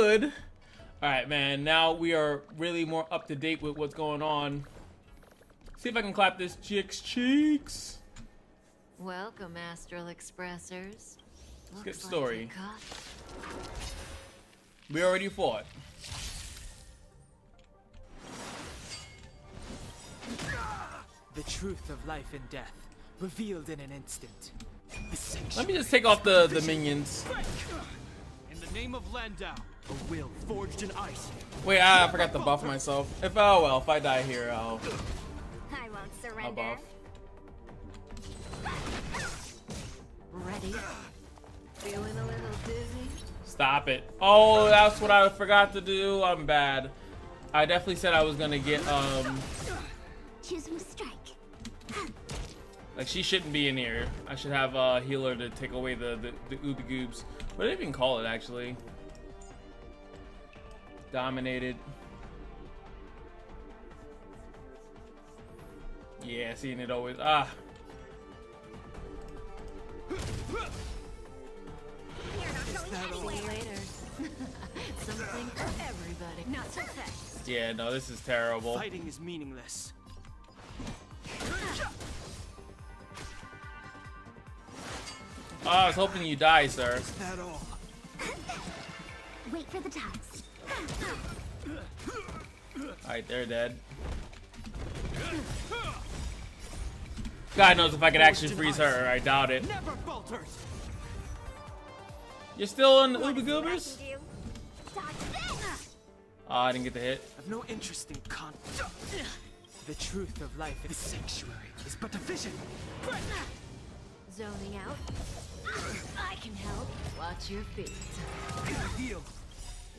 good. All right, man. Now we are really more up to date with what's going on. See if I can clap this chick's cheeks. Welcome, Astral Expressors. Let's get the story. We already fought. The truth of life and death, revealed in an instant. Let me just take off the minions. In the name of Landau, a will forged in ice. Wait, I forgot to buff myself. If if I die here, I won't I'll surrender. buff. Ready? Feeling a little dizzy? Stop it. Oh, that's what I forgot to do. I'm bad. I definitely said I was gonna get Choose who strike. like she shouldn't be in here. I should have a healer to take away the ooby goobs. What do they even call it actually? Dominated. Yeah, seeing it always Something for everybody. Not so fast. Yeah, no, this is terrible. Fighting is meaningless. Oh, I was hoping you die, sir. Is that all? Wait for the tides. Alright, they're dead. God knows if I could actually freeze her. I doubt it. Never falters. You're still in the ooby goobers? Do. Dodge this. Oh, I didn't get the hit. I've no interest in conflict. The truth of life in the sanctuary is but a vision. Zoning out? I can help. Watch your feet. Heal.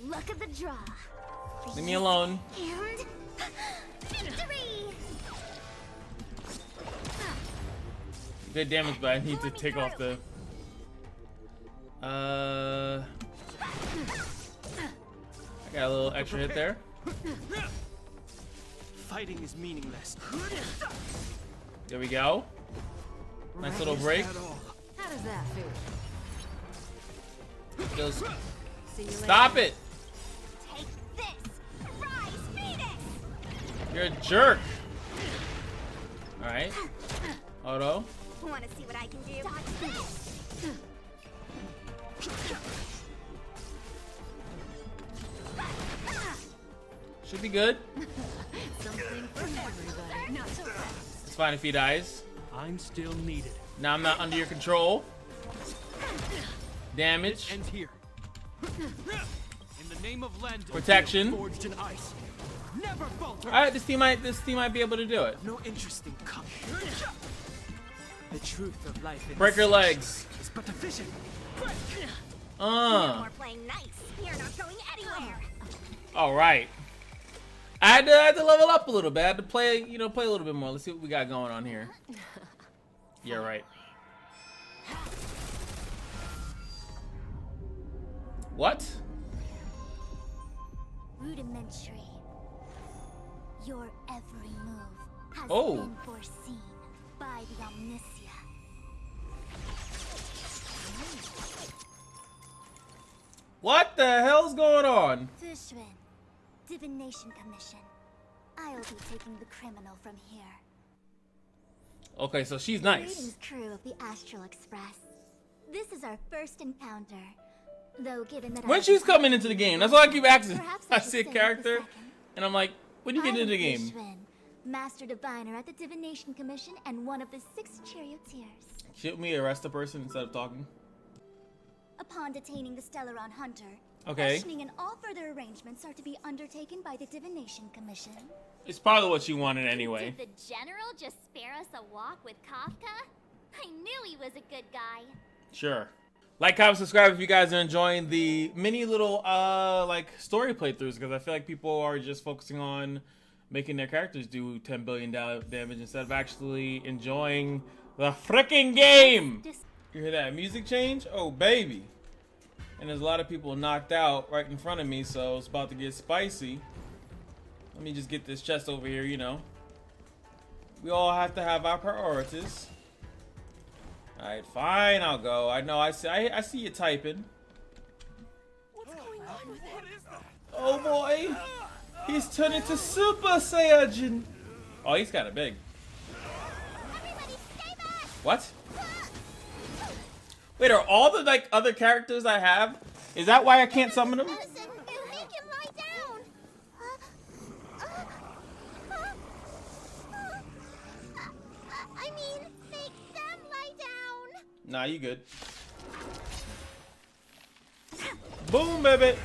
Look at the draw. Leave me alone. And victory. Good damage, but I need to take off the. I got a little extra hit there. Fighting is meaningless. There we go. Nice little break. Is that all? How does that feel? Just See you stop later. it. Take this. Rise, Phoenix. You're a jerk. All right. Auto. Want to see what I can do? Dodge this. Should be good. Something for everybody. Not so fast. It's fine if he dies. I'm still needed. Now I'm not under your control. Damage. End here. In the name of Landau, Protection. forged in ice. Never falter. All right, this team might be able to do it. No interest in conflict. The truth of life in Break the her legs. is but a vision. No more playing nice. You're not going anywhere. All right. I had to level up a little bit. I had to play, play a little bit more. Let's see what we got going on here. Yeah, right. What? Rudimentary. Your every move has Oh. been foreseen by the Omniscient. What the hell's going on? Fishrin, Divination Commission. I'll be taking the criminal from here. Okay, so she's nice. Greetings, crew of the Astral Express. This is our first encounter. Though given that When she's coming into the game, that's why I keep asking. Perhaps I should see a stay character, for second. and I'm like, when do you get into the game? Fishrin, Master Diviner at the Divination Commission and one of the 6 charioteers. Shouldn't we arrest the person instead of talking? Upon detaining the Stellaron Hunter, Okay. questioning and all further arrangements are to be undertaken by the Divination Commission. It's probably what she wanted anyway. Did the General just spare us a walk with KAFKA? I knew he was a good guy. Sure. Like, comment, subscribe if you guys are enjoying the mini little like story playthroughs, because I feel like people are just focusing on making their characters do 10 billion damage instead of actually enjoying the freaking game. You hear that music change? Oh baby. And there's a lot of people knocked out right in front of me, so it's about to get spicy. Let me just get this chest over here, We all have to have our priorities. Alright, fine, I'll go. I know I see you typing. What's going on Oh boy! He's turned into Super Saiyajin! Oh, he's kind of big. Everybody stay back! What? Wait, are all the like other characters I have? Is that why I can't summon them? Listen, you make him lie down. I mean, make them lie down. Nah, you good. Boom, baby.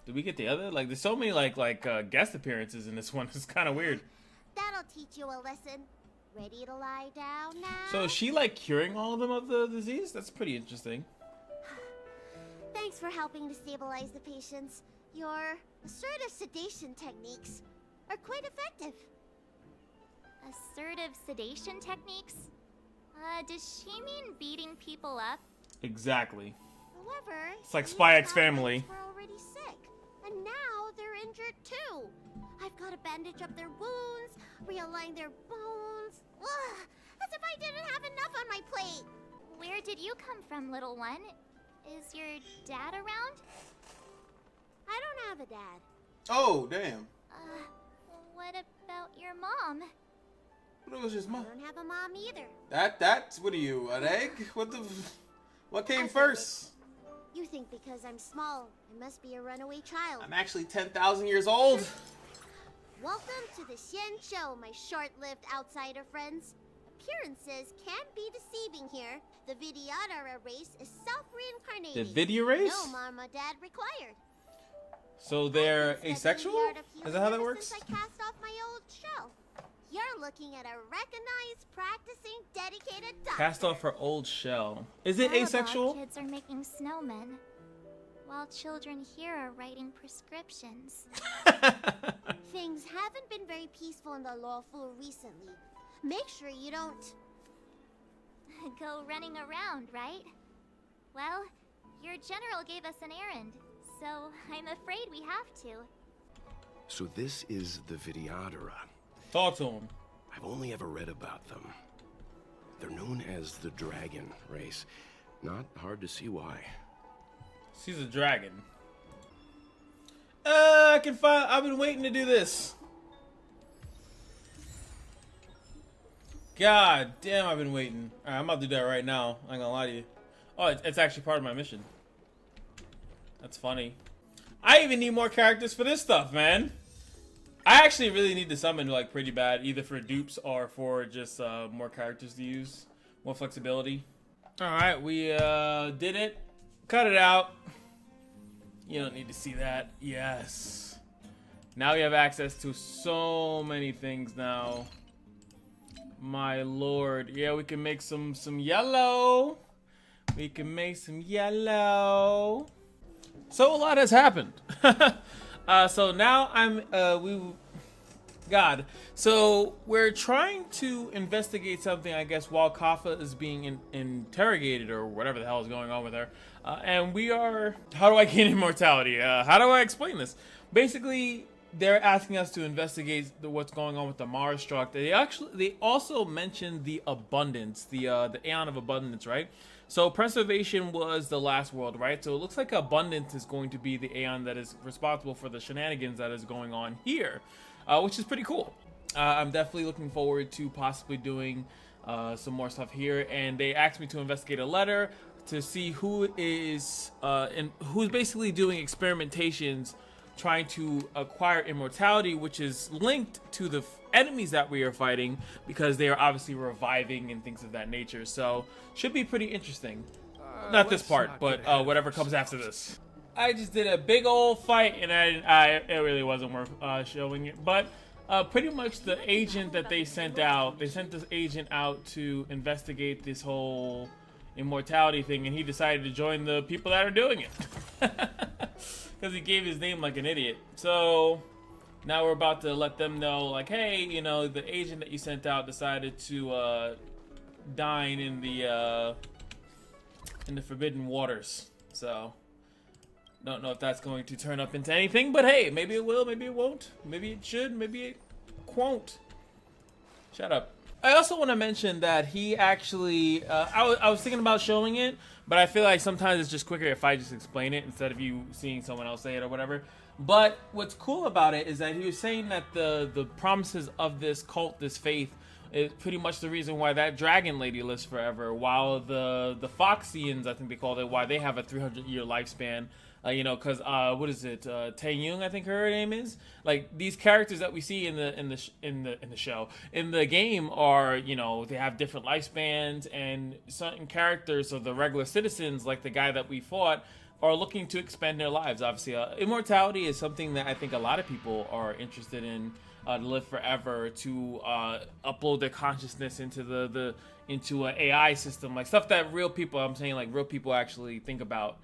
Did we get the other? Like, there's so many like guest appearances in this one. It's kind of weird. That'll teach you a lesson. Ready to lie down now? So is she like curing all of them of the disease? That's pretty interesting. Thanks for helping to stabilize the patients. Your assertive sedation techniques are quite effective. Assertive sedation techniques? Does she mean beating people up? Exactly. However, It's like these Spy X guys Family. were already sick, and now they're injured too. I've got to bandage up their wounds, realign their bones. Ugh, as if I didn't have enough on my plate. Where did you come from, little one? Is your dad around? I don't have a dad. Oh, damn. What about your mom? What was his I mom? don't have a mom either. That's what are you, an egg? What came first? You think because I'm small, I must be a runaway child. I'm actually 10,000 years old. Welcome to the Xian Show, my short-lived outsider friends. Appearances can be deceiving here. The Vidyadhara race is self-reincarnating. The video race? No mom or dad required. So they're I've been studying asexual? the art of Is that how that healing works? Since I cast off my old shell. You're looking at a recognized, practicing, dedicated doctor. Cast off her old shell. Is it Malabar asexual? kids are making snowmen, while children here are writing prescriptions. Things haven't been very peaceful in the lawful recently. Make sure you don't. Go running around, right? Well, your general gave us an errand, so I'm afraid we have to. So this is the Vidyadhara. Talk to him. I've only ever read about them. They're known as the dragon race. Not hard to see why. She's a dragon. I can find. I've been waiting to do this. God damn, I've been waiting. Alright, I'm about to do that right now. I ain't gonna lie to you. Oh, it's actually part of my mission. That's funny. I even need more characters for this stuff, man. I actually really need to summon like pretty bad, either for dupes or for just more characters to use, more flexibility. All right, we did it. Cut it out. You don't need to see that. Yes. Now we have access to so many things now. My lord. Yeah, we can make some yellow. We can make some yellow. So a lot has happened. So now So we're trying to investigate something, I guess, while KAFKA is being interrogated or whatever the hell is going on with her. And we are, how do I gain immortality? How do I explain this? Basically, they're asking us to investigate what's going on with the Mars struct. They also mentioned the abundance, the Aeon of Abundance, right? So preservation was the last world, right? So it looks like abundance is going to be the Aeon that is responsible for the shenanigans that is going on here, which is pretty cool. I'm definitely looking forward to possibly doing some more stuff here. And they asked me to investigate a letter to see who is who's basically doing experimentations trying to acquire immortality, which is linked to the enemies that we are fighting because they are obviously reviving and things of that nature. So should be pretty interesting. Not this part, but whatever comes after this. I just did a big old fight and it really wasn't worth showing it. But pretty much the agent that they sent this agent out to investigate this whole immortality thing, and he decided to join the people that are doing it. Because he gave his name like an idiot. So now we're about to let them know, like, hey, you know, the agent that you sent out decided to dine in the forbidden waters. So don't know if that's going to turn up into anything, but hey, maybe it will, maybe it won't, maybe it should, maybe it won't. Shut up. I also want to mention that he actually, I was thinking about showing it, but I feel like sometimes it's just quicker if I just explain it instead of you seeing someone else say it or whatever. But what's cool about it is that he was saying that the promises of this cult, this faith, is pretty much the reason why that dragon lady lives forever, while the Foxians, I think they called it, why they have a 300-year lifespan. You know, because what is it? Tae Young, I think her name is. Like, these characters that we see in the show, in the game, are, you know, they have different lifespans, and certain characters, so the regular citizens, like the guy that we fought, are looking to expand their lives. Obviously, immortality is something that I think a lot of people are interested in, to live forever, to upload their consciousness into into an AI system, like stuff that real people actually think about.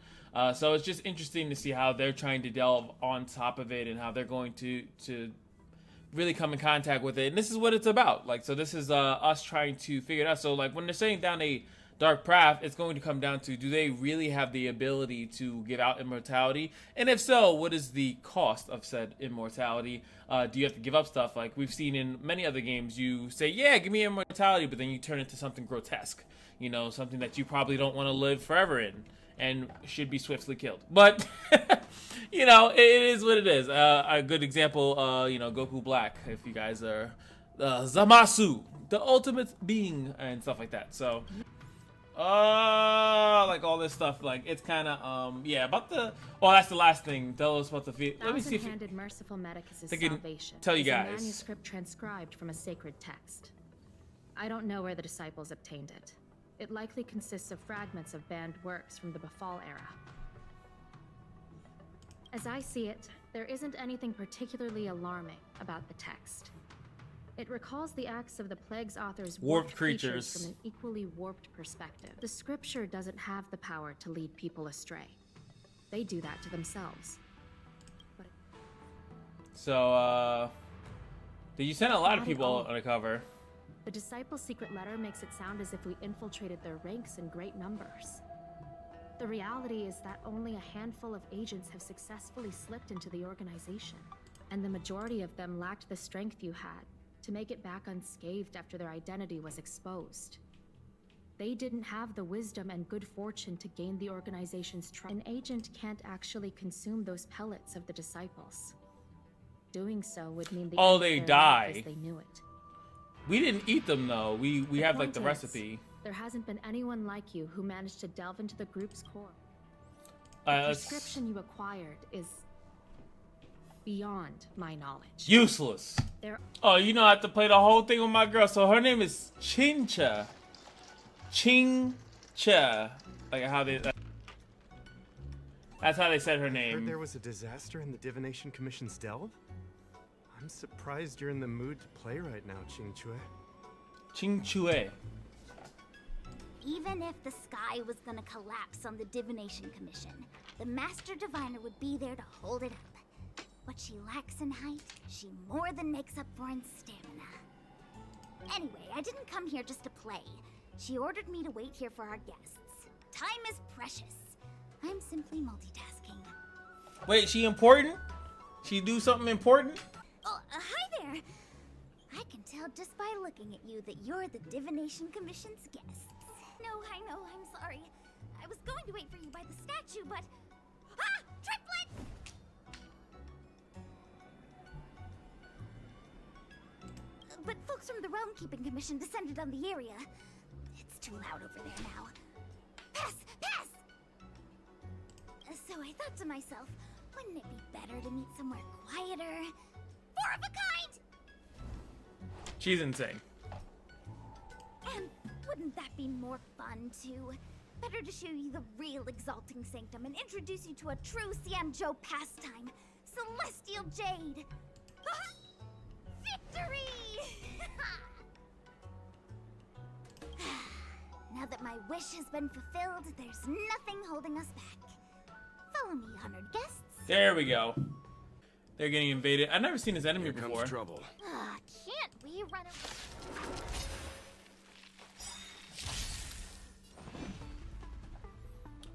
So it's just interesting to see how they're trying to delve on top of it and how they're going to really come in contact with it. And this is what it's about. Like, so this is us trying to figure it out. So like when they're saying down a dark path, it's going to come down to, do they really have the ability to give out immortality? And if so, what is the cost of said immortality? Do you have to give up stuff? Like we've seen in many other games, you say, yeah, give me immortality, but then you turn it into something grotesque. You know, something that you probably don't want to live forever in, and should be swiftly killed. But, you know, it is what it is. A good example, you know, Goku Black, if you guys are Zamasu, the ultimate being, and stuff like that. So, like all this stuff, like it's kind of, yeah, about the, oh, that's the last thing. Tell us about the, let me see if Thousand-handed merciful Medicus' I can salvation tell you is a guys. manuscript transcribed from a sacred text. I don't know where the disciples obtained it. It likely consists of fragments of banned works from the Befall era. As I see it, there isn't anything particularly alarming about the text. It recalls the acts of the plague's author's Warped creatures from an equally warped perspective. The scripture doesn't have the power to lead people astray. They do that to themselves. But So, you sent a lot of Not at people all. on the cover. the disciples' secret letter makes it sound as if we infiltrated their ranks in great numbers. The reality is that only a handful of agents have successfully slipped into the organization, and the majority of them lacked the strength you had to make it back unscathed after their identity was exposed. They didn't have the wisdom and good fortune to gain the organization's trust. An agent can't actually consume those pellets of the disciples. Doing so would mean the Oh, end of they their die. life as they knew it. We didn't eat them though. We have like point the is, recipe. There hasn't been anyone like you who managed to delve into the group's core. The Let's- prescription you acquired is beyond my knowledge. Useless. There Oh, you know I have to play the whole thing with my girl. So her name is Chincha. Chingcha. Like how they. That's how they said her Heard name. there was a disaster in the Divination Commission's delve? I'm surprised you're in the mood to play right now, Ching Chue. Chingchue. Even if the sky was gonna collapse on the Divination Commission, the Master Diviner would be there to hold it up. What she lacks in height, she more than makes up for in stamina. Anyway, I didn't come here just to play. She ordered me to wait here for our guests. Time is precious. I'm simply multitasking. Wait, she important? She do something important? Oh, hi there! I can tell just by looking at you that you're the Divination Commission's guests. No, I know, I'm sorry. I was going to wait for you by the statue, but... Ah! Triplet! But folks from the Realm Keeping Commission descended on the area. It's too loud over there now. Pass! Pass! So I thought to myself, wouldn't it be better to meet somewhere quieter? Four of a kind! She's insane. And wouldn't that be more fun, too? Better to show you the real Exalting Sanctum and introduce you to a true Xianzhou pastime, Celestial Jade! Victory! Now that my wish has been fulfilled, there's nothing holding us back. Follow me, honored guests. There we go. They're getting invaded. I've never seen this enemy Here before. comes trouble. Can't we run away?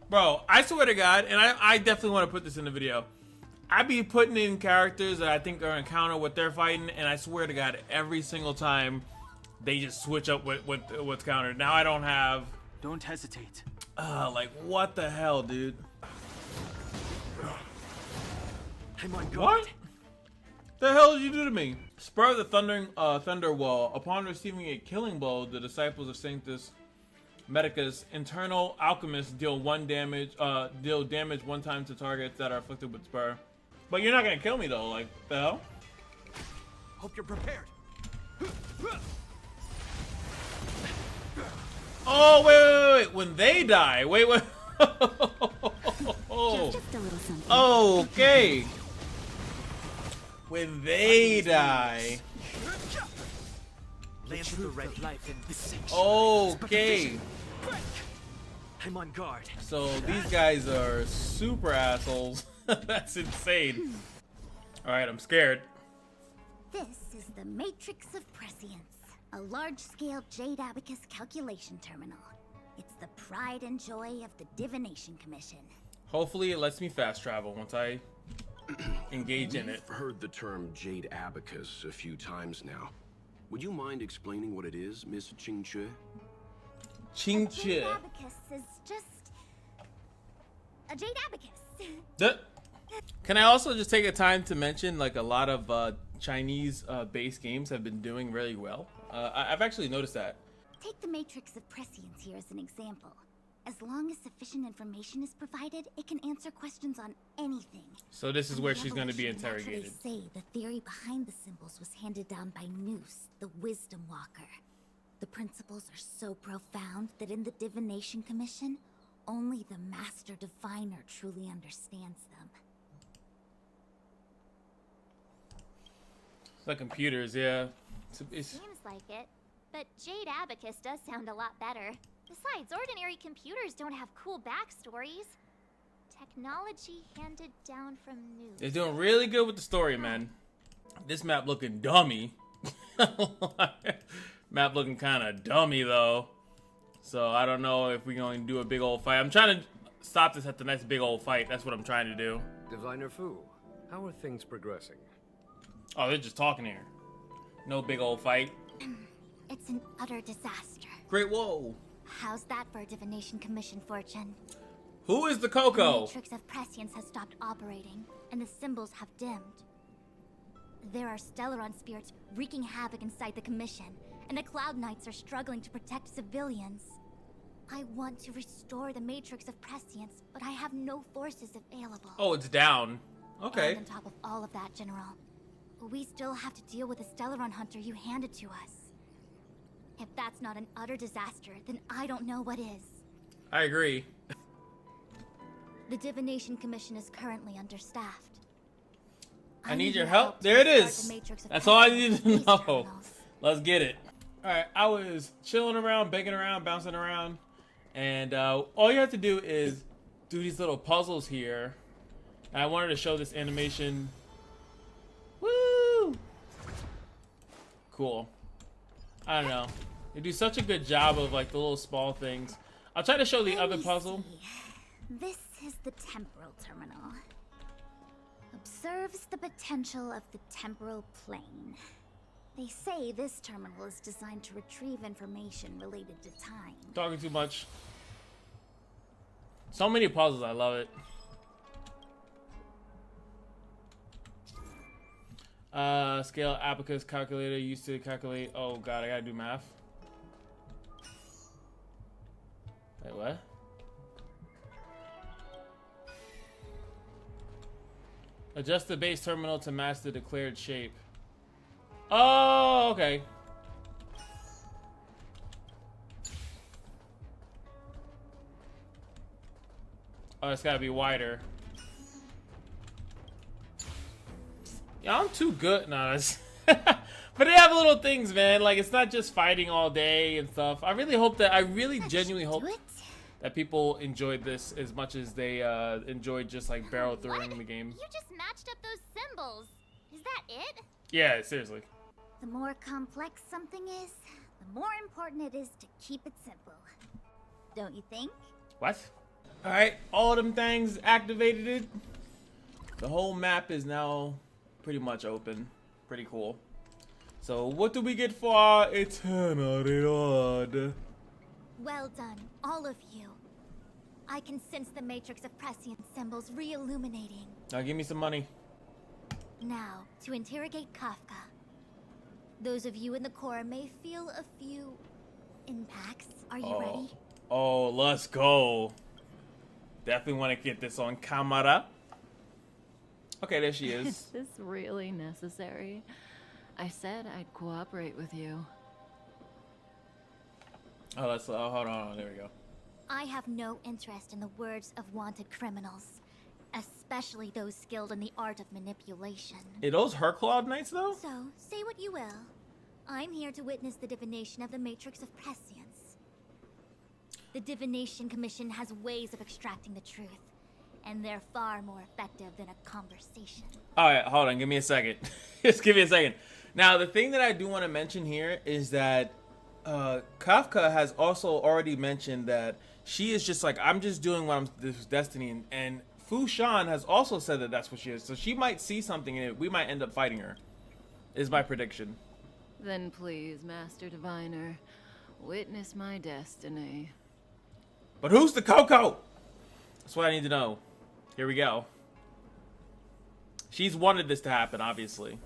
Bro, I swear to God, and I definitely want to put this in the video. I be putting in characters that I think are encounter what they're fighting, and I swear to God, every single time they just switch up what's countered. Now I don't have. Don't hesitate. Like what the hell, dude? I'm on guard. What? The hell did you do to me? Spur of the thunder wall. Upon receiving a killing blow, the disciples of Sanctus Medicus, internal alchemists, deal damage 1 time to targets that are afflicted with spur. But you're not gonna kill me though. Like the hell? Hope you're prepared. Oh wait. When they die, wait. Oh. Just a little something. Okay. When they die. Land the red life in this sanctuary. Okay. I'm on guard. So these guys are super assholes. That's insane. Alright, I'm scared. This is the Matrix of Prescience, a large-scale Jade Abacus calculation terminal. It's the pride and joy of the Divination Commission. Hopefully it lets me fast travel once I engage in it. I've heard the term Jade Abacus a few times now. Would you mind explaining what it is, Miss Qingche? Jade Abacus is just a Jade Abacus. Can I also just take a time to mention, like, a lot of Chinese based games have been doing really well. I've actually noticed that. Take the Matrix of Prescience here as an example. As long as sufficient information is provided, it can answer questions on anything. So this is where she's going to be interrogated. They say the theory behind the symbols was handed down by Noose, the Wisdom Walker. The principles are so profound that in the Divination Commission, only the Master Diviner truly understands them. It's like computers, yeah. It's Seems like it. But Jade Abacus does sound a lot better. Besides, ordinary computers don't have cool backstories. Technology handed down from Noose. They're doing really good with the story, man. This map looking dummy. Map looking kind of dummy, though. So I don't know if we're going to do a big old fight. I'm trying to stop this at the next big old fight. That's what I'm trying to do. Diviner Fu, how are things progressing? Oh, they're just talking here. No big old fight. It's an utter disaster. Great, whoa. How's that for a Divination Commission fortune? Who is the The Coco? Matrix of Prescience has stopped operating, and the symbols have dimmed. There are Stellaron spirits wreaking havoc inside the Commission, and the Cloud Knights are struggling to protect civilians. I want to restore the Matrix of Prescience, but I have no forces available. Oh, it's down. Okay. And on top of all of that, General, we still have to deal with the Stellaron hunter you handed to us. If that's not an utter disaster, then I don't know what is. I agree. The Divination Commission is currently understaffed. I need your help. There it is. That's all I need to know. Let's get it. Alright, I was chilling around, begging around, bouncing around. And all you have to do is do these little puzzles here. And I wanted to show this animation. Woo! Cool. I don't know. They do such a good job of like the little small things. I'll try to show the other puzzle. This is the temporal terminal. Observes the potential of the temporal plane. They say this terminal is designed to retrieve information related to time. Talking too much. So many puzzles, I love it. Scale abacus calculator used to calculate. Oh god, I gotta do math. Wait, what? Adjust the base terminal to match the declared shape. Oh, okay. Oh, it's gotta be wider. Yeah, I'm too good. No, that's but they have little things, man. Like, it's not just fighting all day and stuff. I really hope that, I really genuinely hope that people enjoyed this as much as they enjoyed just like barrel throwing the game. You just matched up those symbols. Is that it? Yeah, seriously. The more complex something is, the more important it is to keep it simple. Don't you think? What? Alright, all them things activated it. The whole map is now pretty much open. Pretty cool. So what do we get for our eternal reward? Well done, all of you. I can sense the matrix of prescient symbols re-illuminating. Now give me some money. Now, to interrogate Kafka. Those of you in the core may feel a few impacts. Are you ready? Oh, let's go. Definitely want to get this on camera. Okay, there she is. Is this really necessary? I said I'd cooperate with you. Oh, let's hold on. There we go. I have no interest in the words of wanted criminals, especially those skilled in the art of manipulation. Are those her Clawed Knights, though? So, say what you will. I'm here to witness the divination of the matrix of prescience. The Divination Commission has ways of extracting the truth, and they're far more effective than a conversation. Alright, hold on. Give me a second. Just give me a second. Now, the thing that I do want to mention here is that Kafka has also already mentioned that she is just like, I'm just doing what I'm this is destiny, and Fu Shan has also said that that's what she is. So she might see something in it. We might end up fighting her. Is my prediction. Then please, Master Diviner, witness my destiny. But who's the Coco? That's what I need to know. Here we go. She's wanted this to happen, obviously.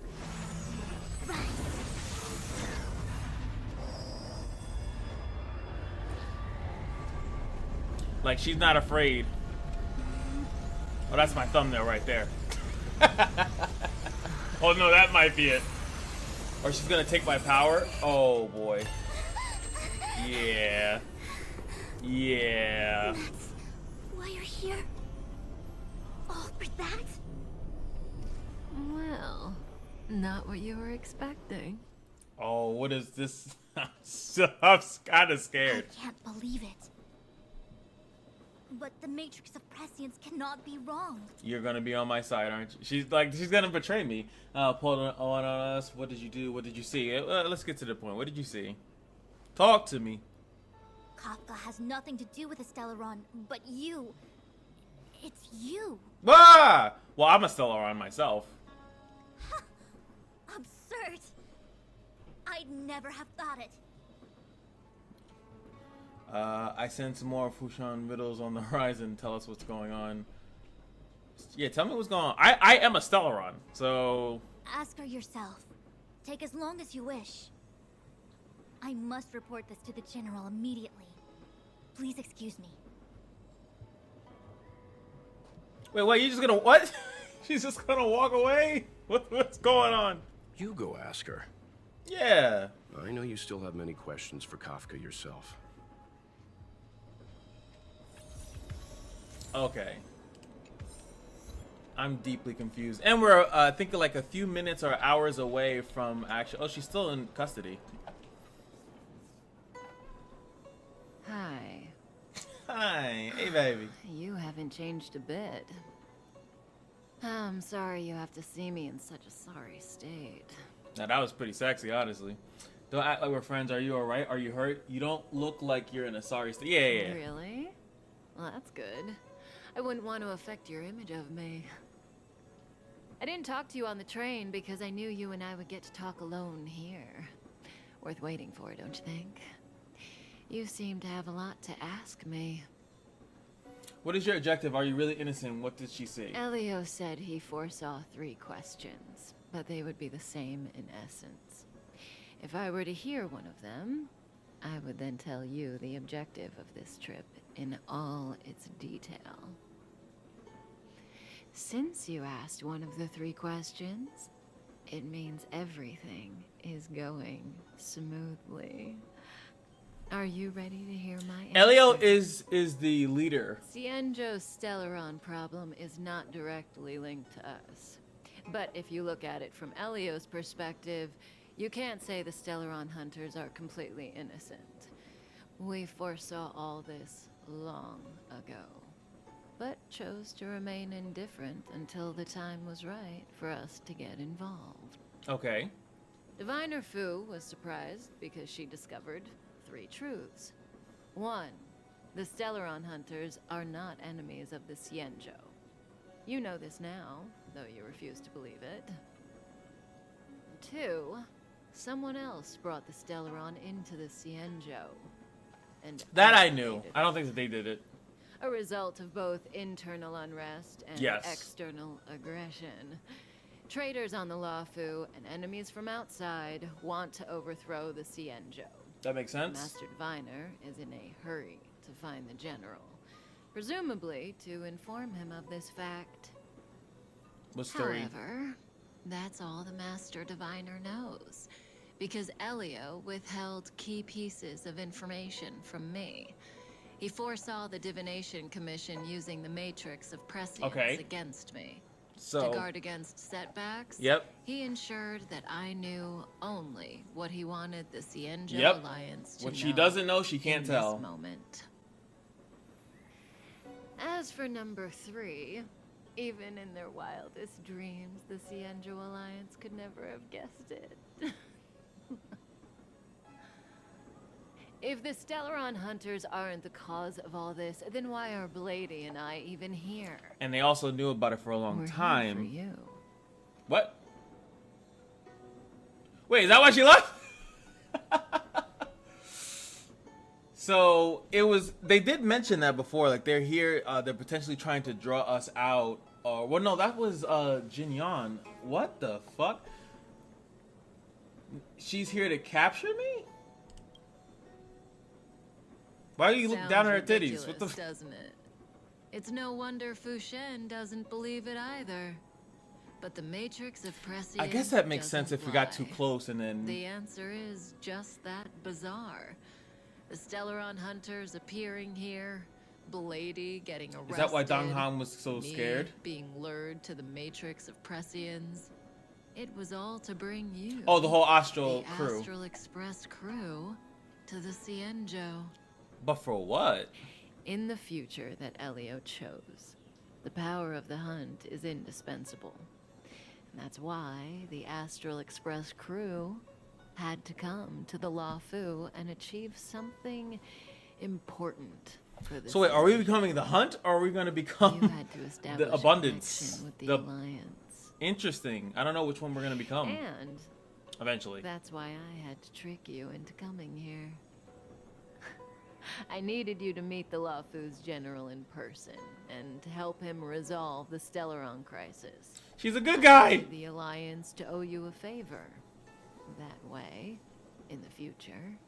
Like, she's not afraid. Oh, that's my thumbnail right there. Oh, no, that might be it. Or she's gonna take my power. Oh, boy. Yeah. Yeah. That's why you're here? All for that? Well, not what you were expecting. Oh, what is this? I'm kind of scared. I can't believe it. But the Matrix of Prescience cannot be wrong. You're gonna be on my side, aren't you? She's gonna betray me. Pulled on us. What did you do? What did you see? Let's get to the point. What did you see? Talk to me. Kafka has nothing to do with Stellaron, but you. It's you. Ah! Well, I'm a Stellaron myself. Absurd. I'd never have thought it. I sense more Fushan riddles on the horizon. Tell us what's going on. Yeah, tell me what's going on. I am a Stellaron, so... Ask her yourself. Take as long as you wish. I must report this to the General immediately. Please excuse me. Wait, you just gonna... What? She's just gonna walk away? What's going on? You go ask her. Yeah. I know you still have many questions for Kafka yourself. Okay. I'm deeply confused. And we're, I think, like a few minutes or hours away from actually... Oh, she's still in custody. Hi. Hi. Hey, baby. You haven't changed a bit. I'm sorry you have to see me in such a sorry state. Now, that was pretty sexy, honestly. Don't act like we're friends. Are you alright? Are you hurt? You don't look like you're in a sorry state. Yeah. Really? Well, that's good. I wouldn't want to affect your image of me. I didn't talk to you on the train because I knew you and I would get to talk alone here. Worth waiting for, don't you think? You seem to have a lot to ask me. What is your objective? Are you really innocent? What did she say? Elio said he foresaw 3 questions, but they would be the same in essence. If I were to hear one of them, I would then tell you the objective of this trip in all its detail. Since you asked one of the 3 questions, it means everything is going smoothly. Are you ready to hear my answer? Elio is the leader. Cienjo's Stellaron problem is not directly linked to us. But if you look at it from Elio's perspective, you can't say the Stellaron hunters are completely innocent. We foresaw all this long ago, but chose to remain indifferent until the time was right for us to get involved. Okay. Diviner Fu was surprised because she discovered 3 truths. 1, the Stellaron hunters are not enemies of the Cienjo. You know this now, though you refuse to believe it. 2, Someone else brought the Stellaron into the Cienjo. And That I knew. activated I don't think that they did it. a result of both internal unrest and Yes. external aggression. Traitors on the Luofu and enemies from outside want to overthrow the Cienjo. That makes sense. Master Diviner is in a hurry to find the general, presumably to inform him of this fact. What story? However, that's all the Master Diviner knows, because Elio withheld key pieces of information from me. He foresaw the Divination Commission using the Matrix of Prescience against me. So, to guard against setbacks, he ensured that I knew only what he wanted the Cienjo Alliance to know. What she doesn't know, she can't tell. This moment. As for number 3, even in their wildest dreams, the Cienjo Alliance could never have guessed it. If the Stellaron hunters aren't the cause of all this, then why are Blady and I even here? And they also knew about it for a long time. Here for you. What? Wait, is that why she left? So it was. They did mention that before. Like they're here. They're potentially trying to draw us out. Well, no, that was Jin Yan. What the fuck? She's here to capture me? Why do you look down at her titties? What the? Doesn't it? It's no wonder Fu Shen doesn't believe it either. But the Matrix of Prescience, I guess that makes sense if we got too close and then. The answer is just that bizarre. The Stellaron hunters appearing here, Blady getting arrested. Is that why Dong Han was so me scared? Being lured to the Matrix of Prescience. It was all to bring you. Oh, the whole Astral the crew. Astral Express crew to the Cienjo. But for what? In the future that Elio chose, the power of the hunt is indispensable. And that's why the Astral Express crew had to come to the Luofu and achieve something important for the So wait, are we becoming the hunt, or are we going to become You had to establish the abundance? with the Alliance. Interesting. I don't know which one we're going to become. And eventually. That's why I had to trick you into coming here. I needed you to meet the Luofu's general in person and to help him resolve the Stellaron crisis. She's a good guy! The Alliance to owe you a favor. That way, in the future,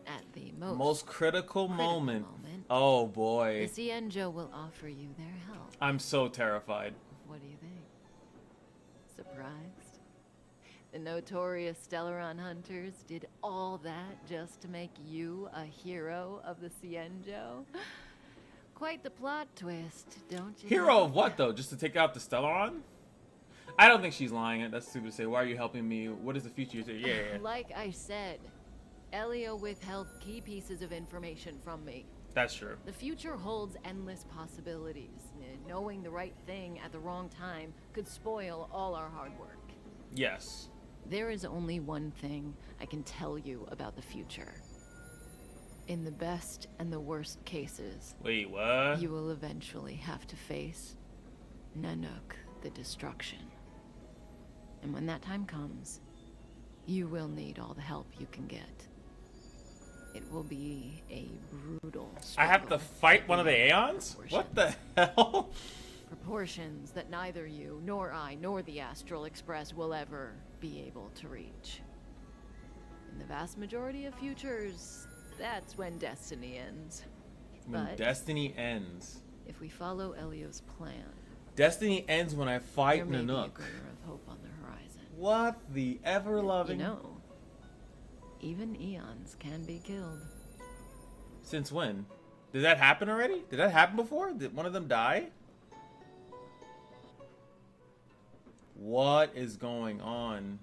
at the most critical moment. Oh boy. The Cienjo will offer you their help. I'm so terrified. What do you think? Surprised? The notorious Stellaron hunters did all that just to make you a hero of the Cienjo? Quite the plot twist, don't you? Hero of what though? Just to take out the Stellaron? I don't think she's lying. That's stupid to say. Why are you helping me? What is the future? Yeah. Like I said, Elio withheld key pieces of information from me. That's true. The future holds endless possibilities. Knowing the right thing at the wrong time could spoil all our hard work. Yes. There is only one thing I can tell you about the future. In the best and the worst cases, wait, what? You will eventually have to face Nanook, the destruction. And when that time comes, you will need all the help you can get. It will be a brutal struggle. I have to fight one of the Aeons? What the hell? Proportions that neither you, nor I, nor the Astral Express will ever be able to reach. In the vast majority of futures, that's when destiny ends. When destiny ends. If we follow Elio's plan, destiny ends when I fight there may be a Nanook. glimmer of hope on the horizon. What the ever-loving? You know, even eons can be killed. Since when? Did that happen already? Did that happen before? Did one of them die? What is going on?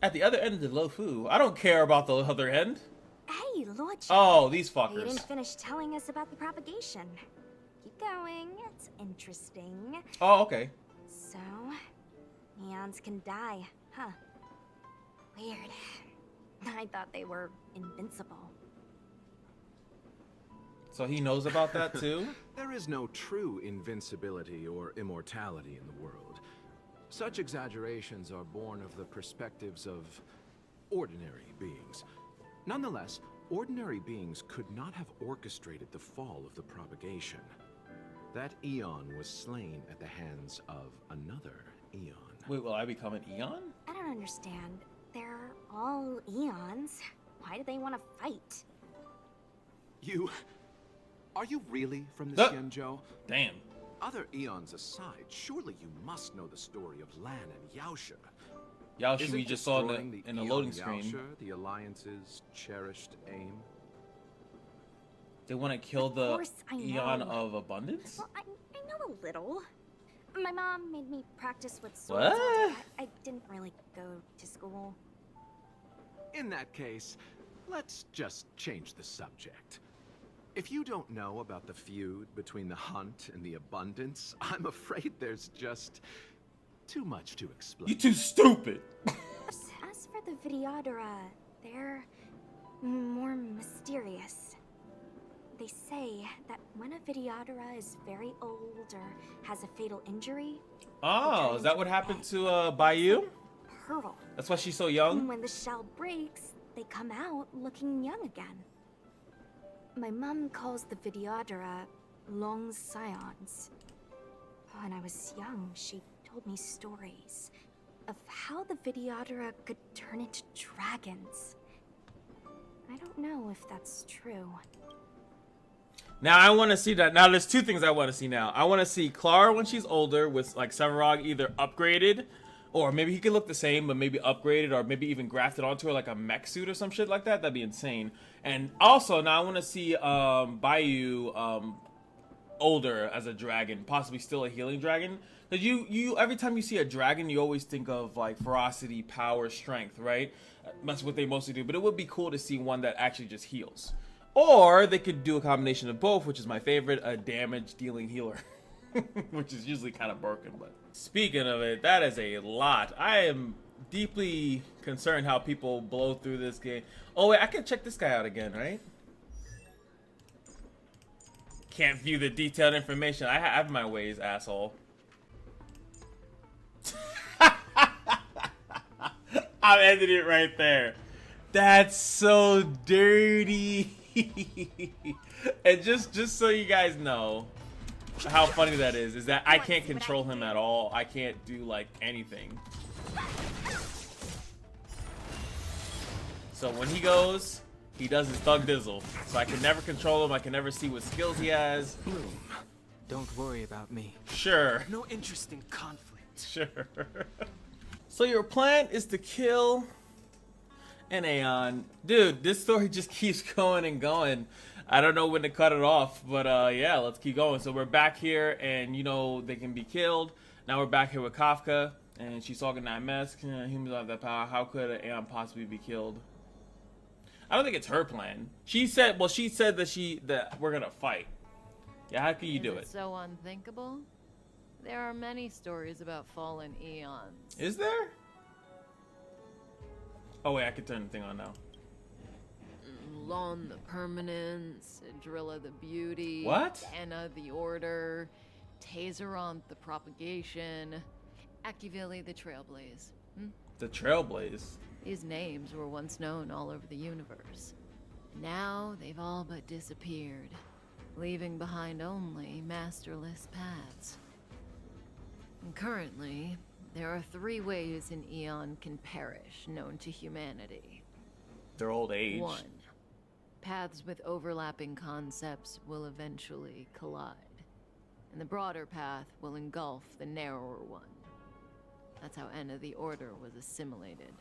At the other end of the Luofu. I don't care about the other end. Hey, Lord. Oh, these You fuckers. didn't finish telling us about the propagation. Keep going. It's interesting. Oh, okay. So, neons can die, huh? Weird. I thought they were invincible. So he knows about that too? There is no true invincibility or immortality in the world. Such exaggerations are born of the perspectives of ordinary beings. Nonetheless, ordinary beings could not have orchestrated the fall of the propagation. That Eon was slain at the hands of another Eon. Wait, will I become an Eon? I don't understand. They're all Eons. Why do they want to fight? Are you really from the Xianzhou? Damn. Other Eons aside, surely you must know the story of Lan and Yaosha. Yaosha we just saw in the loading Yaosha screen. The Alliance's cherished aim? They want to kill the I Eon know. of Abundance? Well, I know a little. My mom made me practice with swords. What? all day. I didn't really go to school. In that case, let's just change the subject. If you don't know about the feud between the Hunt and the Abundance, I'm afraid there's just too much to explain. You too stupid. As for the Videodora, they're more mysterious. They say that when a Videodora is very old or has a fatal injury... Oh, is that what happened to Bayou? Pearl. That's why she's so young? And when the shell breaks, they come out looking young again. My mom calls the Videodora long scions. When I was young, she told me stories of how the Videodora could turn into dragons. I don't know if that's true. Now I want to see that. Now there's two things I want to see now. I want to see Clara when she's older with like Severog either upgraded, or maybe he could look the same but maybe upgraded, or maybe even grafted onto her like a mech suit or some shit like that. That'd be insane. And also now I want to see Bayou older as a dragon, possibly still a healing dragon. Because you every time you see a dragon, you always think of like ferocity, power, strength, right? That's what they mostly do. But it would be cool to see one that actually just heals. Or they could do a combination of both, which is my favorite, a damage dealing healer. Which is usually kind of broken, but speaking of it, that is a lot. I am deeply concerned how people blow through this game. Oh wait, I can check this guy out again, right? Can't view the detailed information. I have my ways, asshole. I'm ending it right there. That's so dirty. And just so you guys know how funny that is that I can't control him at all. I can't do like anything. So when he goes, he does his thug dizzle. So I can never control him. I can never see what skills he has. Bloom, don't worry about me. Sure. No interest in conflict. Sure. So your plan is to kill an Aeon. Dude, this story just keeps going and going. I don't know when to cut it off, but yeah, let's keep going. So we're back here, and you know they can be killed. Now we're back here with KAFKA, and she's talking that mess. Humans don't have that power. How could an Aeon possibly be killed? I don't think it's her plan. She said, well, she said that we're gonna fight. Yeah, how can you do it? So unthinkable? There are many stories about fallen Eons. Is there? Oh wait, I can turn the thing on now. Lon the Permanence, Drilla the Beauty, What? Anna the Order, Tazeronth the Propagation, Akivili the Trailblaze. The Trailblaze. These names were once known all over the universe. Now they've all but disappeared, leaving behind only masterless paths. And currently, there are 3 ways an Eon can perish known to humanity. Their old age. 1. Paths with overlapping concepts will eventually collide, and the broader path will engulf the narrower one. That's how Enna the Order was assimilated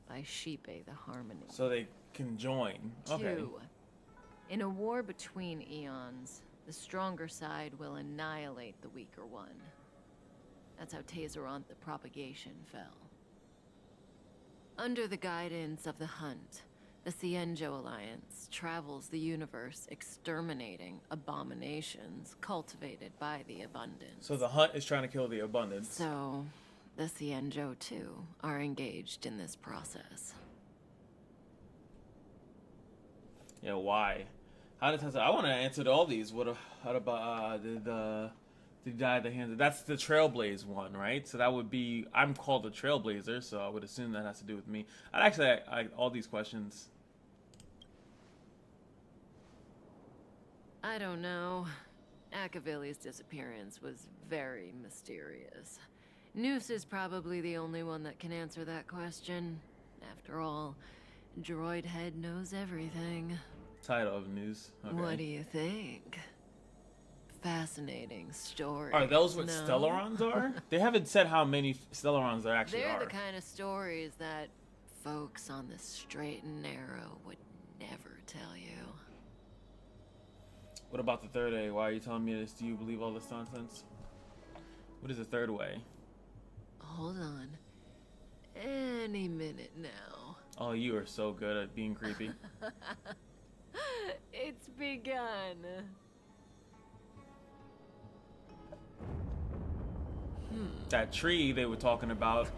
by Shipe the Harmony. So they can join. 2. Okay. In a war between Eons, the stronger side will annihilate the weaker one. That's how Tazeronth the Propagation fell. Under the guidance of the Hunt, the Xianzhou Alliance travels the universe exterminating abominations cultivated by the Abundance. So the Hunt is trying to kill the Abundance. So, the Xianzhou too are engaged in this process. Yeah, why? How does I want to answer to all these? How about To die at the hands of, that's the Trailblaze one, right? So that would be, I'm called a Trailblazer, so I would assume that has to do with me. I'd actually, all these questions. I don't know. Akavili's disappearance was very mysterious. Noose is probably the only one that can answer that question. After all, Droid Head knows everything. Title of news. Okay. What do you think? Fascinating story. Are those what Stellarons are? They haven't said how many Stellarons there actually They're are. the kind of stories that folks on the straight and narrow would never tell you. What about the third way? Why are you telling me this? Do you believe all this nonsense? What is the third way? Hold on. Any minute now. Oh, you are so good at being creepy. It's begun. That tree they were talking about.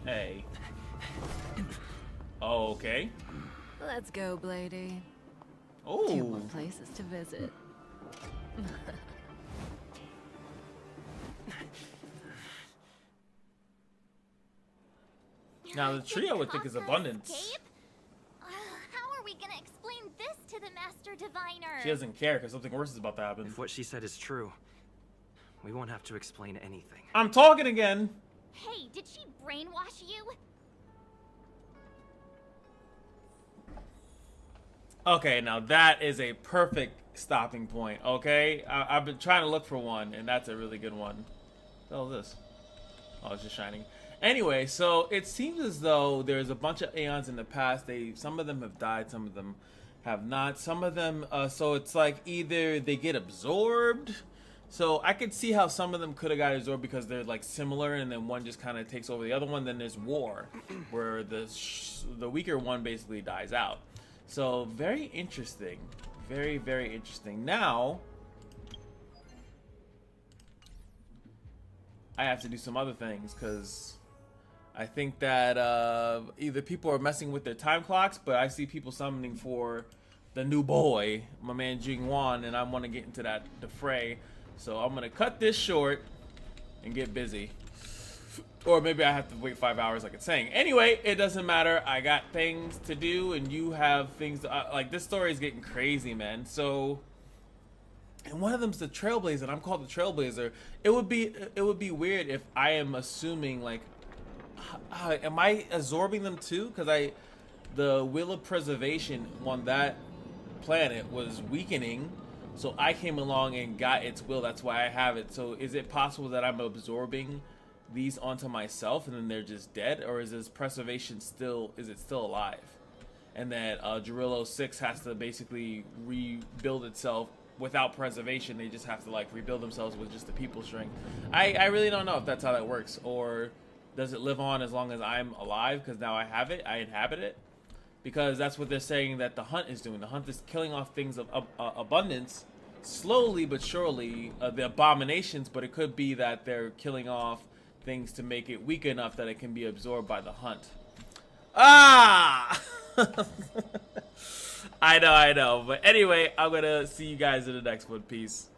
Hey. Oh, okay. Let's go, Bladey. Oh. 2 more places to visit. Now the tree I would think is abundance. How are we gonna explain this to the Master Diviner? She doesn't care because something worse is about to happen. If what she said is true, we won't have to explain anything. I'm talking again. Hey, did she brainwash you? Okay, now that is a perfect stopping point, okay? I've been trying to look for one, and that's a really good one. What the hell is this? Oh, it's just shining. Anyway, so it seems as though there's a bunch of Aeons in the past. Some of them have died, some of them have not. Some of them, so it's like either they get absorbed. So I could see how some of them could have got absorbed because they're like similar, and then one just kind of takes over the other one. Then there's war, where the weaker one basically dies out. So very interesting, very, very interesting. Now I have to do some other things because I think that either people are messing with their time clocks, but I see people summoning for the new boy, my man Jing Wan, and I want to get into the fray. So I'm gonna cut this short and get busy. Or maybe I have to wait 5 hours like it's saying. Anyway, it doesn't matter. I got things to do, and you have things to, like, this story is getting crazy, man. So, and one of them's the Trailblazer, and I'm called the Trailblazer. It would be weird if I am assuming, like, am I absorbing them too? Because the Will of Preservation on that planet was weakening, so I came along and got its will. That's why I have it. So is it possible that I'm absorbing these onto myself and then they're just dead, or is this preservation still alive, and that Gerillo 6 has to basically rebuild itself without preservation? They just have to like rebuild themselves with just the people strength. I really don't know if that's how that works, or does it live on as long as I'm alive because now I have it, I inhabit it? Because that's what they're saying that the hunt is doing. The hunt is killing off things of abundance slowly but surely, the abominations, but it could be that they're killing off things to make it weak enough that it can be absorbed by the hunt. Ah! I know. But anyway, I'm gonna see you guys in the next one. Peace.